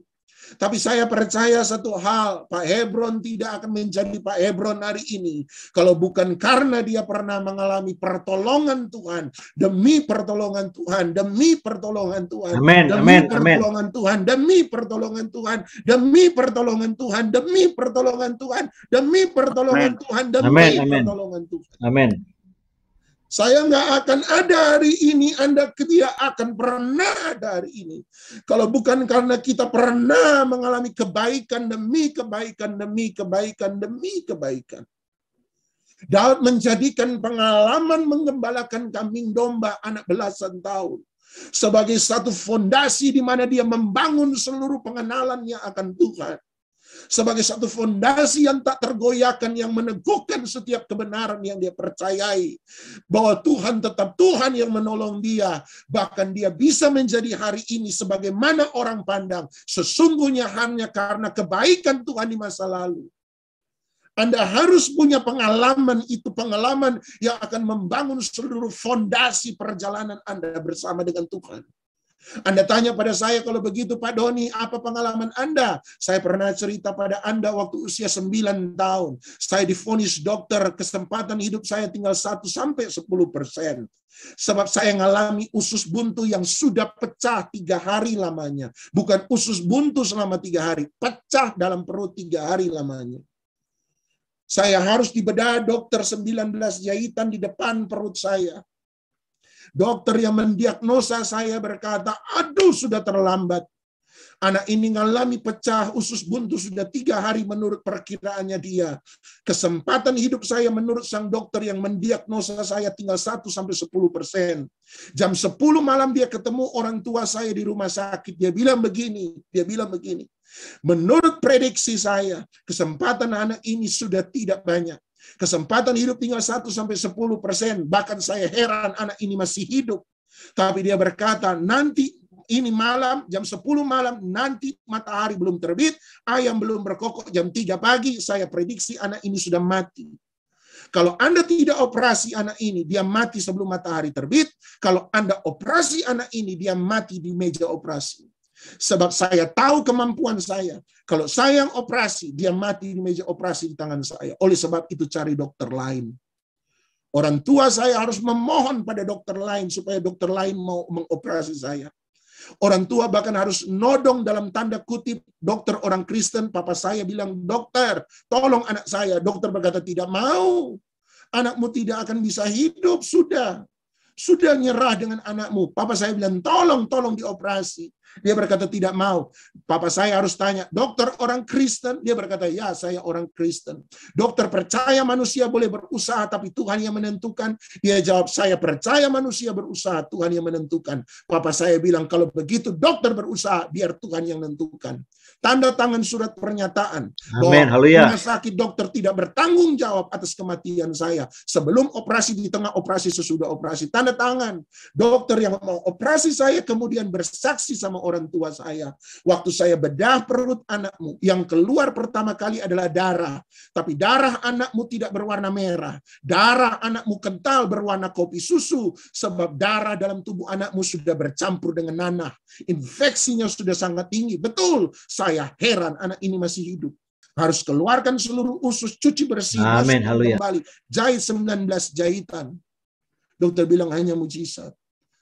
Tapi saya percaya satu hal, Pak Hebron tidak akan menjadi Pak Hebron hari ini kalau bukan karena dia pernah mengalami pertolongan Tuhan, demi pertolongan Tuhan, demi pertolongan Tuhan, demi pertolongan Tuhan, demi pertolongan Tuhan, demi pertolongan Tuhan, demi pertolongan Tuhan, demi pertolongan Tuhan, demi pertolongan Tuhan. Amin. Saya nggak akan ada hari ini, Anda tidak akan pernah ada hari ini. Kalau bukan karena kita pernah mengalami kebaikan demi kebaikan, demi kebaikan, demi kebaikan. Daud menjadikan pengalaman menggembalakan kambing domba anak belasan tahun sebagai satu fondasi di mana dia membangun seluruh pengenalannya akan Tuhan. Sebagai satu fondasi yang tak tergoyahkan, yang meneguhkan setiap kebenaran yang dia percayai. Bahwa Tuhan tetap Tuhan yang menolong dia. Bahkan dia bisa menjadi hari ini sebagaimana orang pandang. Sesungguhnya hanya karena kebaikan Tuhan di masa lalu. Anda harus punya pengalaman, itu pengalaman yang akan membangun seluruh fondasi perjalanan Anda bersama dengan Tuhan. Anda tanya pada saya, kalau begitu Pak Doni, apa pengalaman Anda? Saya pernah cerita pada Anda waktu usia 9 tahun. Saya divonis dokter, kesempatan hidup saya tinggal 1-10%. Sebab saya mengalami usus buntu yang sudah pecah 3 hari lamanya. Bukan usus buntu selama 3 hari, pecah dalam perut 3 hari lamanya. Saya harus dibedah dokter 19 jahitan di depan perut saya. Dokter yang mendiagnosa saya berkata, aduh sudah terlambat. Anak ini mengalami pecah usus buntu sudah 3 hari menurut perkiraannya dia. Kesempatan hidup saya menurut sang dokter yang mendiagnosa saya tinggal 1-10%. Jam 10 malam dia ketemu orang tua saya di rumah sakit. Dia bilang begini. Menurut prediksi saya, kesempatan anak ini sudah tidak banyak. Kesempatan hidup tinggal 1-10%. Bahkan saya heran anak ini masih hidup. Tapi dia berkata, nanti ini malam, jam 10 malam, nanti matahari belum terbit, ayam belum berkokok, jam 3 pagi, saya prediksi anak ini sudah mati. Kalau Anda tidak operasi anak ini, dia mati sebelum matahari terbit. Kalau Anda operasi anak ini, dia mati di meja operasi. Sebab saya tahu kemampuan saya. Kalau saya yang operasi, dia mati di meja operasi di tangan saya. Oleh sebab itu cari dokter lain. Orang tua saya harus memohon pada dokter lain supaya dokter lain mau mengoperasi saya. Orang tua bahkan harus nodong dalam tanda kutip dokter orang Kristen. Papa saya bilang, dokter, tolong anak saya. Dokter berkata, tidak mau. Anakmu tidak akan bisa hidup, sudah nyerah dengan anakmu. Papa saya bilang, tolong dioperasi. Dia berkata tidak mau. Papa saya harus tanya, dokter orang Kristen? Dia berkata, ya saya orang Kristen. Dokter percaya manusia boleh berusaha, tapi Tuhan yang menentukan. Dia jawab, saya percaya manusia berusaha, Tuhan yang menentukan. Papa saya bilang, kalau begitu dokter berusaha, biar Tuhan yang menentukan. Tanda tangan surat pernyataan. Amin, haleluya. Rumah sakit dokter tidak bertanggung jawab atas kematian saya. Sebelum operasi, di tengah operasi, sesudah operasi. Tanda tangan. Dokter yang mau operasi saya kemudian bersaksi sama orang tua saya. Waktu saya bedah perut anakmu, yang keluar pertama kali adalah darah. Tapi darah anakmu tidak berwarna merah. Darah anakmu kental berwarna kopi susu. Sebab darah dalam tubuh anakmu sudah bercampur dengan nanah. Infeksinya sudah sangat tinggi. Betul, saya heran anak ini masih hidup. Harus keluarkan seluruh usus, cuci bersih, Amin, haleluya. kembali. Jahit 19 jahitan. Dokter bilang hanya mujizat.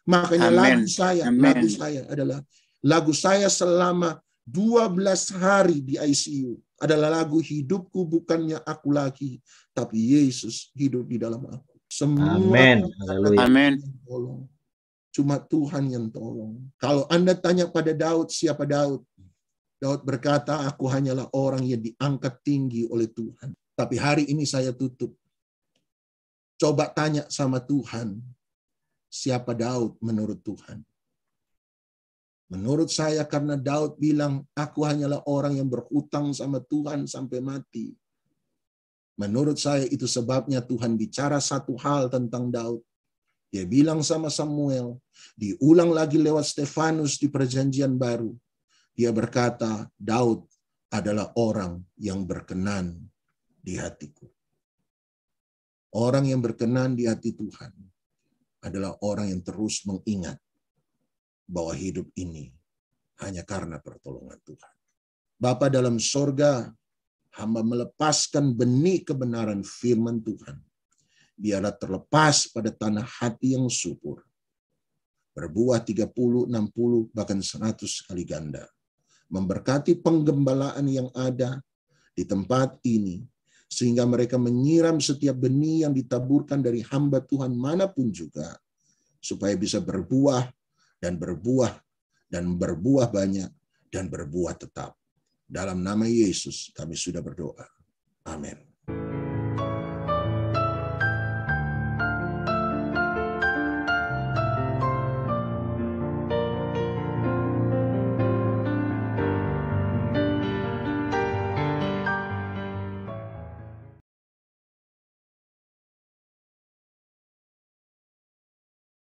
Makanya lagu saya adalah lagu saya selama 12 hari di ICU adalah lagu hidupku bukannya aku lagi, tapi Yesus hidup di dalam aku. Semua Amin. Cuma Tuhan yang tolong. Kalau Anda tanya pada Daud, siapa Daud? Daud berkata, aku hanyalah orang yang diangkat tinggi oleh Tuhan. Tapi hari ini saya tutup. Coba tanya sama Tuhan, siapa Daud menurut Tuhan? Menurut saya karena Daud bilang, aku hanyalah orang yang berhutang sama Tuhan sampai mati. Menurut saya itu sebabnya Tuhan bicara satu hal tentang Daud. Dia bilang sama Samuel, diulang lagi lewat Stefanus di Perjanjian Baru. Dia berkata, Daud adalah orang yang berkenan di hatiku. Orang yang berkenan di hati Tuhan adalah orang yang terus mengingat bahwa hidup ini hanya karena pertolongan Tuhan. Bapa dalam sorga, hamba melepaskan benih kebenaran firman Tuhan. Biarlah terlepas pada tanah hati yang subur. Berbuah 30, 60, bahkan 100 kali ganda. Memberkati penggembalaan yang ada di tempat ini, sehingga mereka menyiram setiap benih yang ditaburkan dari hamba Tuhan manapun juga, supaya bisa berbuah dan berbuah dan berbuah banyak dan berbuah tetap. Dalam nama Yesus kami sudah berdoa. Amin.